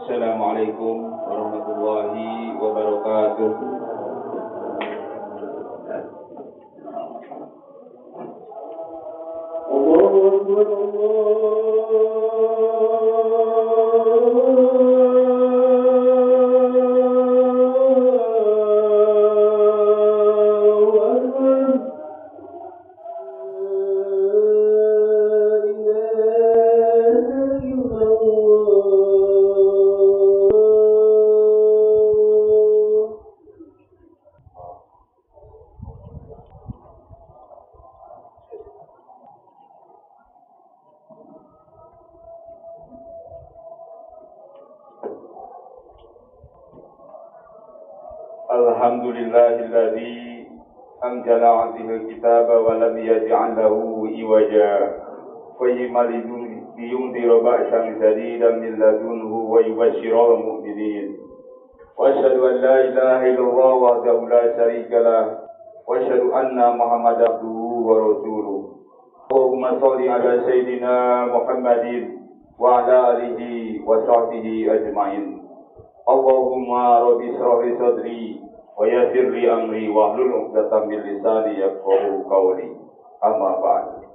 Assalamualaikum warahmatullahi wabarakatuh. Allahu Akbar, Alhamdulillahilladzi anzala 'alaihi al-kitaba wa lam yaj'al lahu iwaja qayyiman liyunzira ba'san shadidan min ladunhu wa yubashshira al-mu'minin wa asyhadu an la ilaha illallah wahdahu la syarika lah wa asyhadu anna Muhammadan abduhu wa rasuluh. Allahumma shalli ala sayyidina Muhammadin wa ala alihi wa sahbihi ajma'in. Allahumma rabbi shrah li sadri wa yassir li amri wahlul 'uqdatam min lisani yafqahu qawli. Amma ba'd.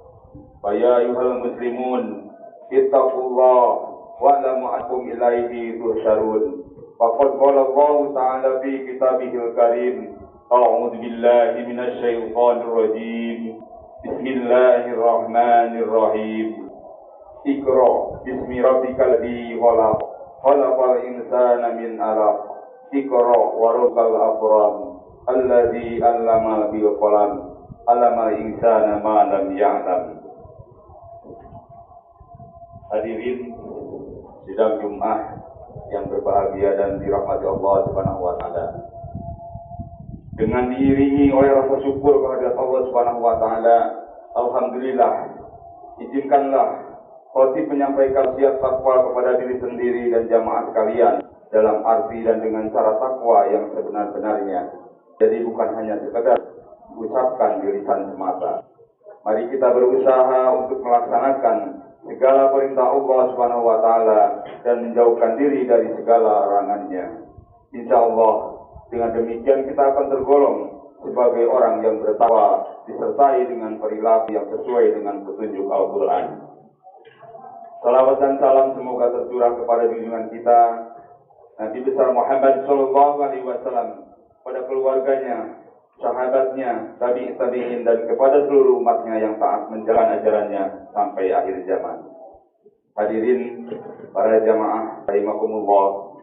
Fa ya ayyuhal muslimun ittaqullah wa a'lamu annakum ilaihi tuhsyarun. Faqad qala Allah ta'ala fi kitabihil karim, a'udzu billahi minasy syaithanir rajim. Bismillahirrahmanirrahim. Iqra bismi rabbikal ladzi khalaq. Khalaqal insana min 'alaq. Iqra wa rabbukal akram. Alladzi 'allama bil qalam. 'Allamal insana ma lam ya'lam. Hadirin sidang Jumat yang berbahagia dan dirahmati Allah Subhanahu wa taala. Dengan diiringi oleh rasa syukur kepada Allah Subhanahu wa taala, alhamdulillah, izinkanlah khotib menyampaikan wasiat takwa kepada diri sendiri dan jamaah sekalian dalam arti dan dengan cara takwa yang sebenar-benarnya. Jadi bukan hanya sekedar ucapkan di lisan semata. Mari kita berusaha untuk melaksanakan segala perintah Allah Subhanahu wa taala dan menjauhkan diri dari segala larangannya. Insyaallah dengan demikian kita akan tergolong sebagai orang yang bertakwa disertai dengan perilaku yang sesuai dengan petunjuk Al-Qur'an. Salawat dan salam semoga tercurah kepada junjungan kita Nabi besar Muhammad sallallahu alaihi wasallam, pada keluarganya, sahabatnya, tabi'in dan kepada seluruh umatnya yang taat menjalankan ajarannya sampai akhir zaman. Hadirin para jamaah rahimakumullah,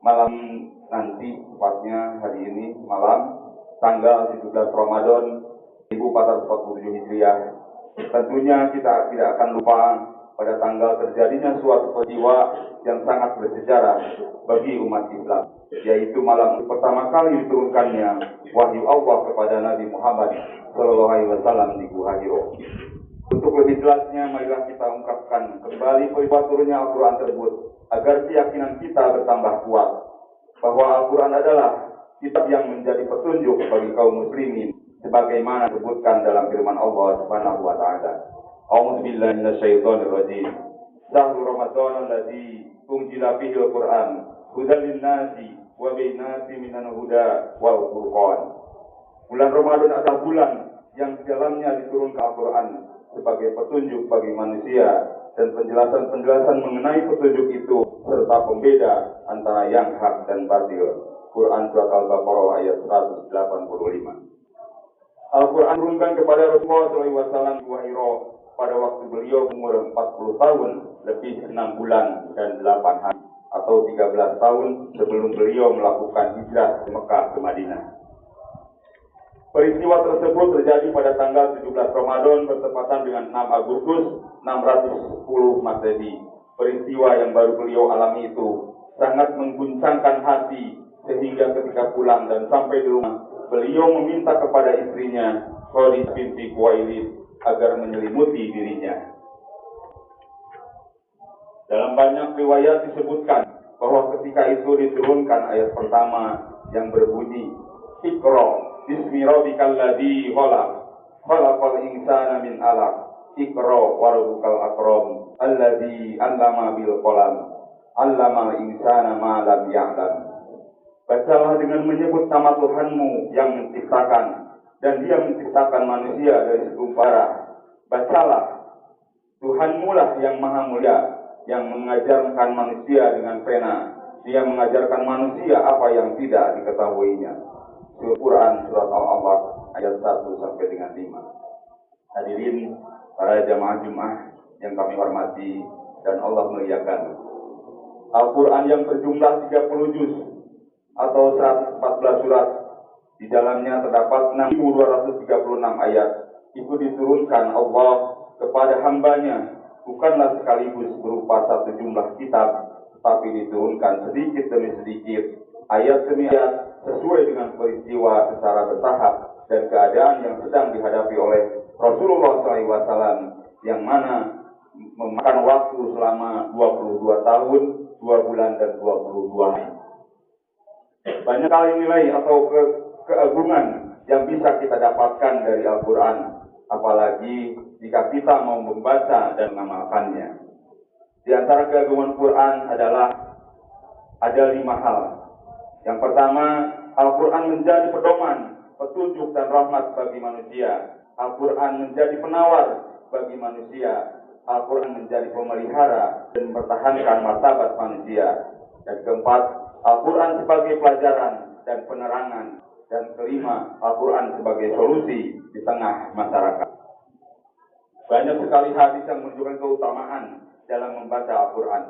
malam nanti, tepatnya hari ini malam tanggal 17 Ramadan 1447 Hijriah, tentunya kita tidak akan lupa pada tanggal terjadinya suatu peristiwa yang sangat bersejarah bagi umat Islam, yaitu malam pertama kali diturunkannya wahyu Allah kepada Nabi Muhammad SAW di Gua Hiro. Untuk lebih jelasnya, marilah kita ungkapkan kembali peristiwa turunnya Al-Quran tersebut, agar keyakinan kita bertambah kuat bahwa Al-Quran adalah kitab yang menjadi petunjuk bagi kaum muslimin, sebagaimana disebutkan dalam firman Allah Subhanahu wa taala. A'udzu billahi minasyaitonir rajim. Syahrul Ramadan alladzi unzila fihi al-Qur'an hudan lin-nasi wa bayyinatin minal huda wal furqan. Bulan Ramadan adalah bulan yang di dalamnya diturunkan Al-Qur'an sebagai petunjuk bagi manusia dan penjelasan-penjelasan mengenai petunjuk itu serta pembeda antara yang hak dan batil. Quran surat Al-Baqarah ayat 185. Al-Quran turunkan kepada Rasulullah SAW di Hiro pada waktu beliau umur 40 tahun lebih 6 bulan dan 8 hari, atau 13 tahun sebelum beliau melakukan hijrah ke Mekah ke Madinah. Peristiwa tersebut terjadi pada tanggal 17 Ramadan bertepatan dengan 6 Agustus 610 Masehi. Peristiwa yang baru beliau alami itu sangat mengguncangkan hati, sehingga ketika pulang dan sampai di rumah, beliau meminta kepada istrinya, Khadijah binti Khuwailid, agar menyelimuti dirinya. Dalam banyak riwayat disebutkan bahwa ketika itu diturunkan ayat pertama yang berbunyi, Iqra bismi rabbikal ladzi khalaq, khalaqal insana min 'alaq, Iqra wa rabbukal akram, alladzi 'allama bil qalam, 'allamal insana ma lam ya'lam. Bacalah dengan menyebut nama Tuhanmu yang menciptakan, dan Dia menciptakan manusia dari segumpal darah. Bacalah, Tuhanmu lah yang maha mulia, yang mengajarkan manusia dengan pena. Dia mengajarkan manusia apa yang tidak diketahuinya. Surah Quran, Surat Al-Alaq, ayat 1 sampai dengan 5. Hadirin para jamaah Jumat yang kami hormati dan Allah muliakan. Al-Quran yang berjumlah 30 juz atau 114 surat, di dalamnya terdapat 6.236 ayat. Itu diturunkan Allah kepada hambanya, bukanlah sekaligus berupa satu jumlah kitab, tetapi diturunkan sedikit demi sedikit, ayat demi ayat, sesuai dengan peristiwa secara bertahap dan keadaan yang sedang dihadapi oleh Rasulullah SAW, yang mana memakan waktu selama 22 tahun, 2 bulan dan 22 hari. Banyak kali nilai atau keagungan yang bisa kita dapatkan dari Al-Quran, apalagi jika kita mau membaca dan mengamalkannya. Di antara keagungan Quran adalah ada 5 hal. Yang pertama, Al-Quran menjadi pedoman, petunjuk dan rahmat bagi manusia. Al-Quran menjadi penawar bagi manusia. Al-Quran menjadi pemelihara dan mempertahankan martabat manusia. Dan keempat, Al-Quran sebagai pelajaran dan penerangan. Dan kelima, Al-Quran sebagai solusi di tengah masyarakat. Banyak sekali hadis yang menunjukkan keutamaan dalam membaca Al-Quran.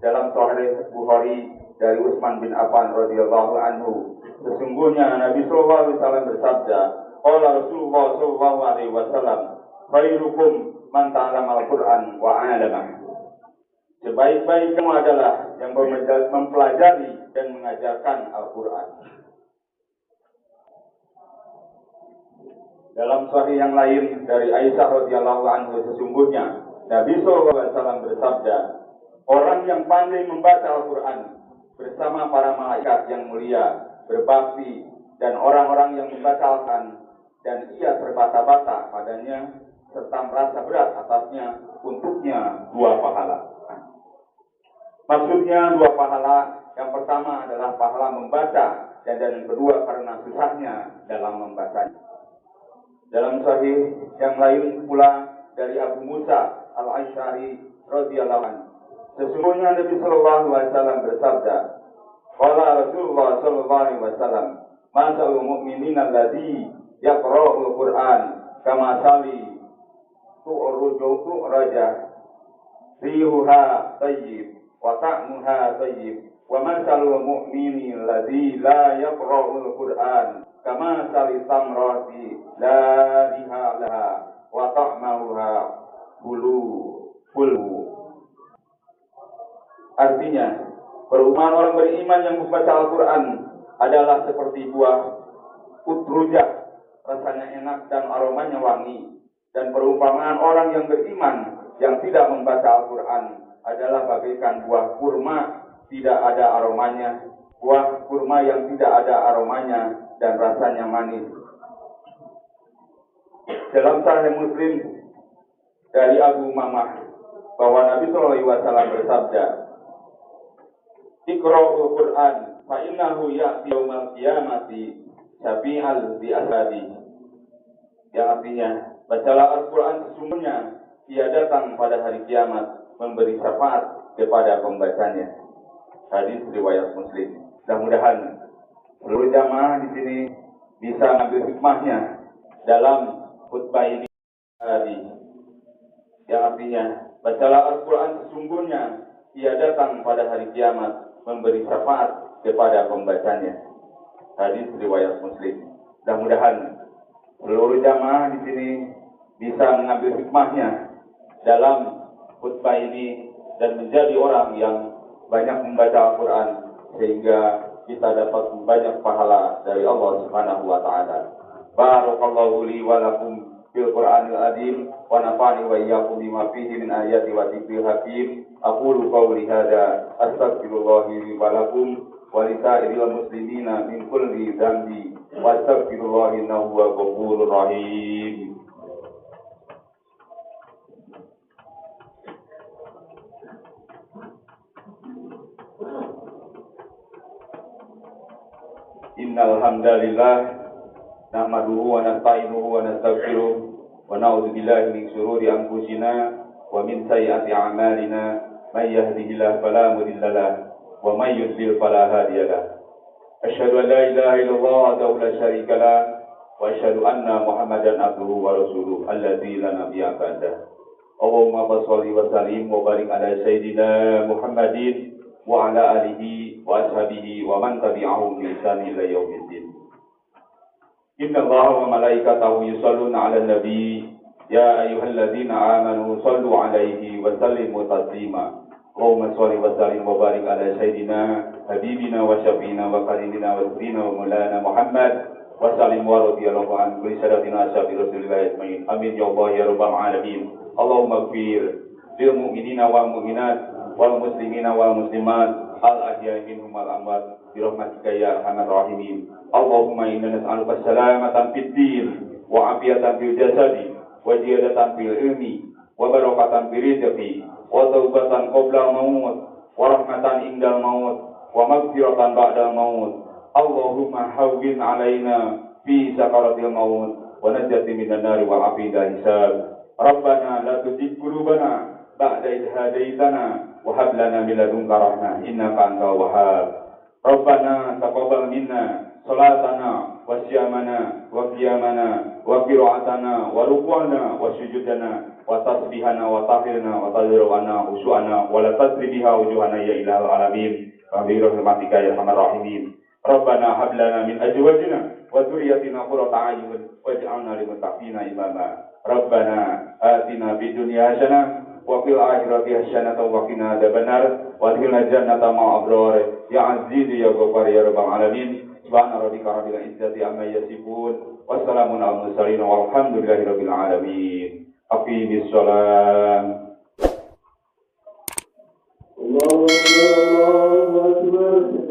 Dalam Sahih Bukhari dari Utsman bin Affan radhiyallahu anhu, sesungguhnya Nabi sallallahu alaihi wasallam bersabda, qala Rasulullah sallallahu alaihi wasallam, khairukum man ta'allama Al-Quran wa 'allamah. Sebaik-baik kamu adalah yang mempelajari dan mengajarkan Al-Quran. Dalam sahih yang lain dari Aisyah radhiyallahu anha, sesungguhnya Nabi sallallahu alaihi wasallam bersabda, orang yang pandai membaca Al-Quran bersama para malaikat yang mulia, berbakti, dan orang-orang yang membaca Al-Quran dan ia terbata-bata padanya serta merasa berat atasnya, untuknya 2 pahala. Maksudnya 2 pahala. Yang pertama adalah pahala membaca, dan yang kedua karena susahnya dalam membacanya. Dalam sahih yang lain pula dari Abu Musa Al-Asy'ari radhiyallahu anhu, sesungguhnya Nabi sallallahu alaihi wasallam bersabda, qala Rasulullah sallallahu alaihi wasallam, masalul mu'minina alladzi yaqra'ul Qur'an kama sali tu'ruju raja rihuha tayyib wa ta'muha tayyib wa masalul mu'mini alladzi la yaqra'ul Qur'an kama sali tamrati la riha laha wa ta'muha bulu. Artinya, perumpamaan orang beriman yang membaca Al-Quran adalah seperti buah utrujah, rasanya enak dan aromanya wangi. Dan perumpamaan orang yang beriman yang tidak membaca Al-Quran adalah bagaikan buah kurma tidak ada aromanya, buah kurma yang tidak ada aromanya dan rasanya manis. Dalam Sahih Muslim dari Abu Umamah bahwa Nabi sallallahu alaihi wasallam bersabda, Iqra'ul Qur'an fa innahu ya'ti yaumal qiyamati syafi'al bi ashabi. Yang artinya, bacalah Al-Quran, sesungguhnya ia datang pada hari kiamat memberi syafaat kepada pembacanya. Hadis riwayat Muslim. Mudah-mudahan seluruh jamaah di sini bisa mengambil hikmahnya dalam khutbah ini. Yang artinya, bacalah Al-Quran, sesungguhnya ia datang pada hari kiamat memberi syafaat kepada pembacanya. Hadis riwayat Muslim. Mudah-mudahan seluruh jamaah di sini bisa mengambil hikmahnya dalam khutbah ini dan menjadi orang yang banyak membaca Al-Quran sehingga kita dapat banyak pahala dari Allah Subhanahu wa taala. Barakallahu li wa lakum fil Qur'anil azim wa nafa'ani wa iyyakum bima fihi min ayati wa dzikril hakim. Aqulu qawli hadza astaghfirullahi li wa lakum wa li sa'iril muslimina min kulli dhanbi wa astaghfirullahi innahu huwal ghafurur rahim. Innal hamdalillah nahmaduhu wa nasta'inuhu wa nastaghfiruh wa na'udzu billahi min shururi anfusina wa min sayyiati a'malina may yahdihillahu fala mudilla lahu wa may yudlil fala hadiya lahu. Asyhadu an la ilaha illallah wahdahu la syarika lahu wa asyhadu anna Muhammadan abduhu wa rasuluh alladzi la nabiyya ba'dahu. Allahumma shalli wa sallim wa barik ala sayyidina Muhammadin wa ala alihi wa ashabihi wa man tabi'ahum bi ihsan ila yaumiddin. Inna Allaha wa malaikatahu yusholluna 'alan nabi ya ayyuhalladzina amanu shallu 'alaihi wa sallimu taslima. Allahumma shalli wa sallim wa barik ala sayyidina habibina wa syafiina wa qarinina wa sayyidina wa maulana Muhammad wa sallim wa radhiyallahu an kulli sadatina ashabi Rasulillah ajmain. Amin ya Allah ya rabbal alamin. Allahumma ighfir lil mu'minina wal mu'minat wal muslimina wal muslimat al ahya'i minhum wal amwat bi rahmatika ya arhamar rahimin. Allahumma inna nas'aluka salamatan fid din wa afiyatan fil jasadi wa ziyadatan fil ilmi wa barakatan fil rizqi wa taubatan qabla maut wa rahmatan indal maut wa maghfiratan ba'dal maut. Allahumma hawwin 'alaina fi sakaratil maut wa najjati minan nari wa afida hisab. Rabbana la tuzigh qulubana ba'da idh hadaitana wa hab lana min ladunka rahmah innaka antal wahhab. Rabbana taqabbal minna salatana wa siyamana wa qiyamana wa qira'atana wa ruku'ana wa sujudana wa tasbihana wa tahirna wa tadarruana khusyu'ana wa la tasri biha wujuhana ya ilahal alamin wa bi rahmatika ya arhamar rahimin. Rabbana hab lana min azwajina wa dhurriyyatina qurrata a'yun waj'alna lil muttaqina imama. Rabbana atina fid dunya hasanah wa fil akhirati hasanah wa qina adzabannar wa adkhilna jannata ma'al abrar ya aziz ya ghaffar ya rabbal alamin. Subhana rabbika rabbil izzati amma yasifun wa salamun alal mursalin walhamdulillahi rabbil alamin. Aqimis shalah. Allahu akbar, Allahu akbar.